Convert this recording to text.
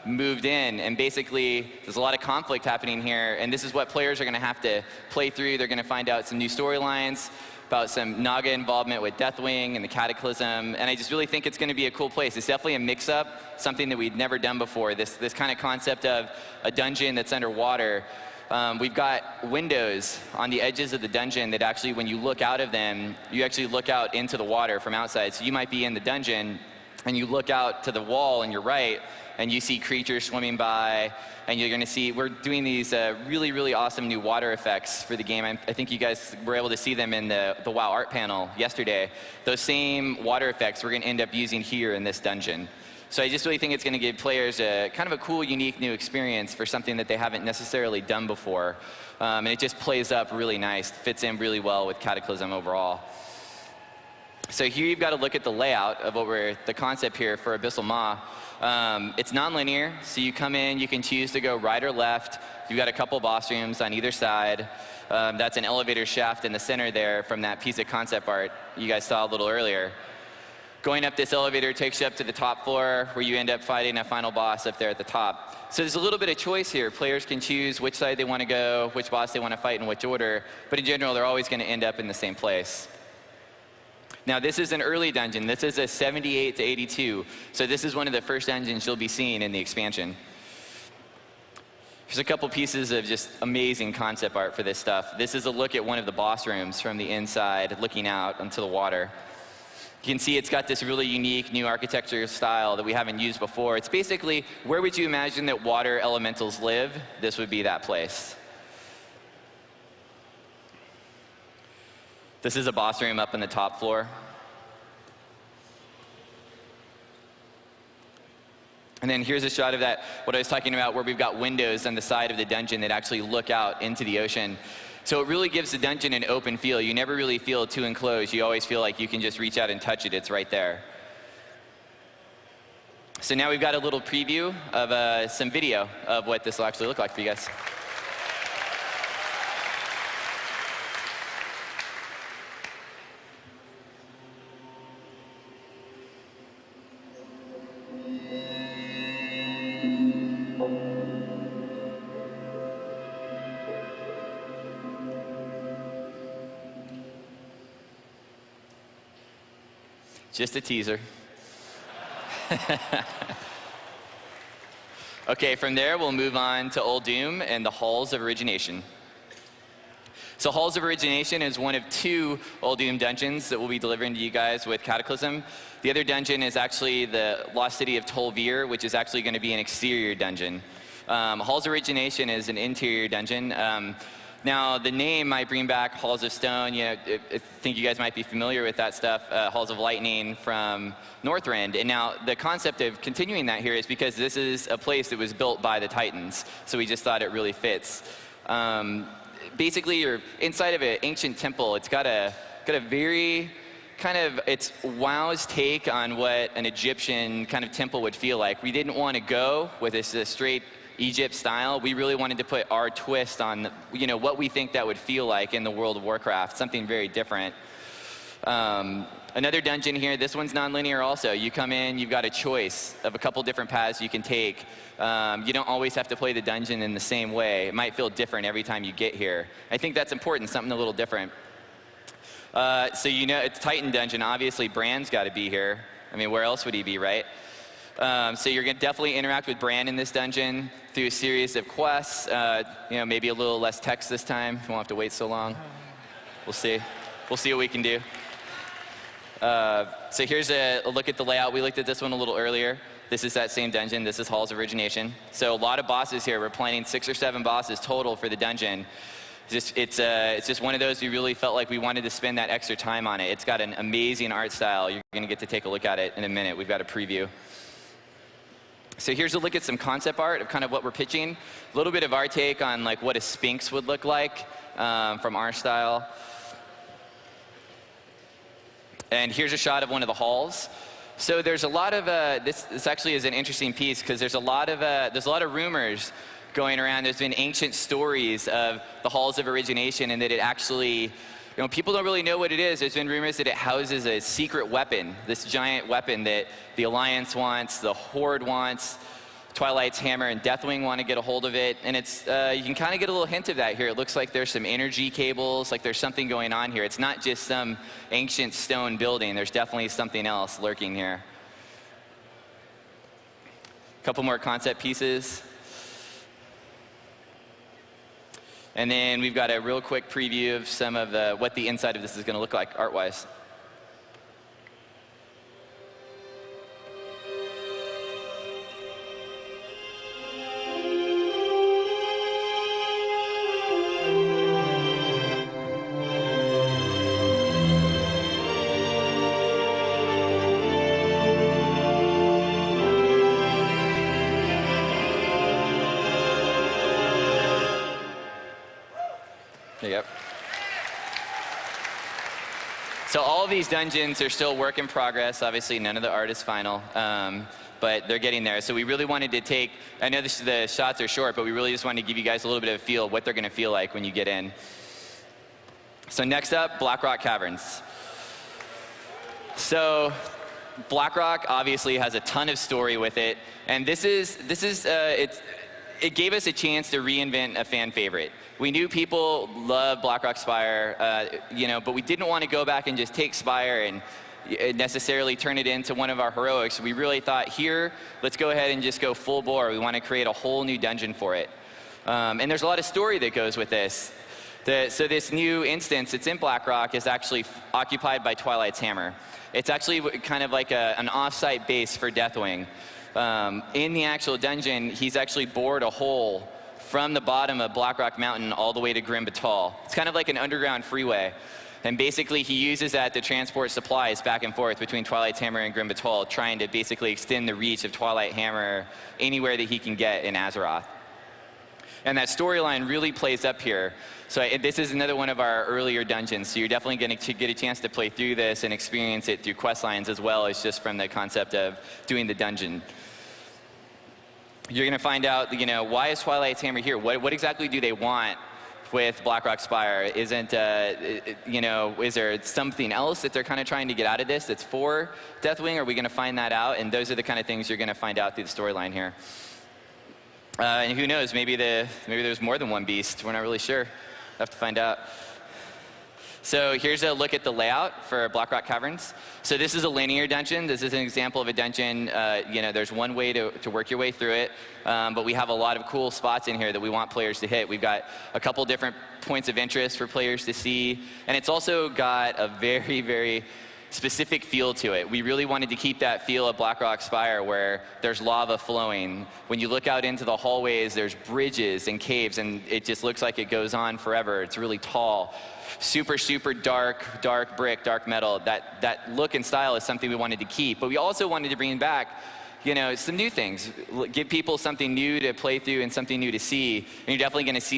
moved in, and basically there's a lot of conflict happening here, and this is what players are going to have to play through. They're going to find out some new storylines about some Naga involvement with Deathwing and the Cataclysm, and I just really think it's going to be a cool place. It's definitely a mix-up, something that we'd never done before, this kind of concept of a dungeon that's underwater. We've got windows on the edges of the dungeon that actually, when you look out of them, you actually look out into the water from outside. So you might be in the dungeon, and you look out to the wall on your right, and you see creatures swimming by, and you're going to see, we're doing these really, really awesome new water effects for the game. I think you guys were able to see them in the WoW art panel yesterday. Those same water effects we're going to end up using here in this dungeon. So I just really think it's going to give players a kind of a cool, unique new experience for something that they haven't necessarily done before. And it just plays up really nice, fits in really well with Cataclysm overall. So here you've got to look at the layout of the concept here for Abyssal Maw. It's non-linear, so you come in, you can choose to go right or left. You've got a couple boss rooms on either side. That's an elevator shaft in the center there from that piece of concept art you guys saw a little earlier. Going up this elevator takes you up to the top floor, where you end up fighting a final boss up there at the top. So there's a little bit of choice here. Players can choose which side they want to go, which boss they want to fight in which order, but in general, they're always going to end up in the same place. Now, this is an early dungeon. This is a 78 to 82, so this is one of the first dungeons you'll be seeing in the expansion. Here's a couple pieces of just amazing concept art for this stuff. This is a look at one of the boss rooms from the inside, looking out into the water. You can see it's got this really unique new architecture style that we haven't used before. It's basically, where would you imagine that water elementals live? This would be that place. This is a boss room up on the top floor. And then here's a shot of that, what I was talking about, where we've got windows on the side of the dungeon that actually look out into the ocean. So it really gives the dungeon an open feel. You never really feel too enclosed. You always feel like you can just reach out and touch it. It's right there. So now we've got a little preview of some video of what this will actually look like for you guys. Just a teaser. Okay, from there we'll move on to Old Doom and the Halls of Origination. So Halls of Origination is one of two Old Doom dungeons that we'll be delivering to you guys with Cataclysm. The other dungeon is actually the Lost City of Tol'vir, which is actually going to be an exterior dungeon. Halls of Origination is an interior dungeon. Now, the name might bring back Halls of Stone. You know, I think you guys might be familiar with that stuff, Halls of Lightning from Northrend. And now, the concept of continuing that here is because this is a place that was built by the Titans, so we just thought it really fits. Basically, you're inside of an ancient temple. It's got a very kind of, it's WoW's take on what an Egyptian kind of temple would feel like. We didn't want to go with this straight Egypt style. We really wanted to put our twist on, you know, what we think that would feel like in the world of Warcraft, something very different. Another dungeon here, this one's non-linear also. You come in, you've got a choice of a couple different paths you can take. You don't always have to play the dungeon in the same way. It might feel different every time you get here. I think that's important, something a little different. So you know, it's Titan Dungeon. Obviously, Bran's got to be here. I mean, where else would he be, right? So you're going to definitely interact with Bran in this dungeon through a series of quests. You know, maybe a little less text this time. You won't have to wait so long. We'll see. We'll see what we can do. So here's a look at the layout. We looked at this one a little earlier. This is that same dungeon. This is Halls of Origination. So a lot of bosses here. We're planning 6 or 7 bosses total for the dungeon. It's just one of those we really felt like we wanted to spend that extra time on it. It's got an amazing art style. You're going to get to take a look at it in a minute. We've got a preview. So here's a look at some concept art of kind of what we're pitching. A little bit of our take on like what a Sphinx would look like from our style. And here's a shot of one of the halls. So there's a lot of this actually is an interesting piece because there's a lot of rumors going around. There's been ancient stories of the Halls of Origination and that it actually, you know, people don't really know what it is. There's been rumors that it houses a secret weapon, this giant weapon that the Alliance wants, the Horde wants. Twilight's Hammer and Deathwing want to get a hold of it, and it's you can kind of get a little hint of that here. It looks like there's some energy cables, like there's something going on here. It's not just some ancient stone building. There's definitely something else lurking here. A couple more concept pieces. And then we've got a real quick preview of some of what the inside of this is going to look like art-wise. Yep. So all of these dungeons are still work in progress. Obviously, none of the art is final, but they're getting there. So we really wanted to take, I know the shots are short, but we really just wanted to give you guys a little bit of a feel of what they're going to feel like when you get in. So next up, Blackrock Caverns. So Blackrock obviously has a ton of story with it, and it gave us a chance to reinvent a fan favorite. We knew people love Blackrock Spire, but we didn't want to go back and just take Spire and necessarily turn it into one of our heroics. We really thought, here, let's go ahead and just go full bore. We want to create a whole new dungeon for it. And there's a lot of story that goes with this. So this new instance, it's in Blackrock, is actually occupied by Twilight's Hammer. It's actually kind of like an off-site base for Deathwing. In the actual dungeon, he's actually bored a hole from the bottom of Blackrock Mountain all the way to Grim Batal. It's kind of like an underground freeway. And basically, he uses that to transport supplies back and forth between Twilight's Hammer and Grim Batal, trying to basically extend the reach of Twilight Hammer anywhere that he can get in Azeroth. And that storyline really plays up here. So this is another one of our earlier dungeons, so you're definitely going to get a chance to play through this and experience it through quest lines as well as just from the concept of doing the dungeon. You're going to find out, why is Twilight's Hammer here? What exactly do they want with Blackrock Spire? Is there something else that they're kind of trying to get out of this that's for Deathwing? Are we going to find that out? And those are the kind of things you're going to find out through the storyline here. And who knows, maybe there's more than one beast. We're not really sure. We'll have to find out. So here's a look at the layout for Blackrock Caverns. So this is a linear dungeon. This is an example of a dungeon. There's one way to work your way through it, but we have a lot of cool spots in here that we want players to hit. We've got a couple different points of interest for players to see, and it's also got a very, very specific feel to it. We really wanted to keep that feel of Blackrock Spire where there's lava flowing. When you look out into the hallways, there's bridges and caves, and it just looks like it goes on forever. It's really tall. Super, super dark brick, dark metal. That look and style is something we wanted to keep, but we also wanted to bring back some new things. Give people something new to play through and something new to see, and you're definitely going to see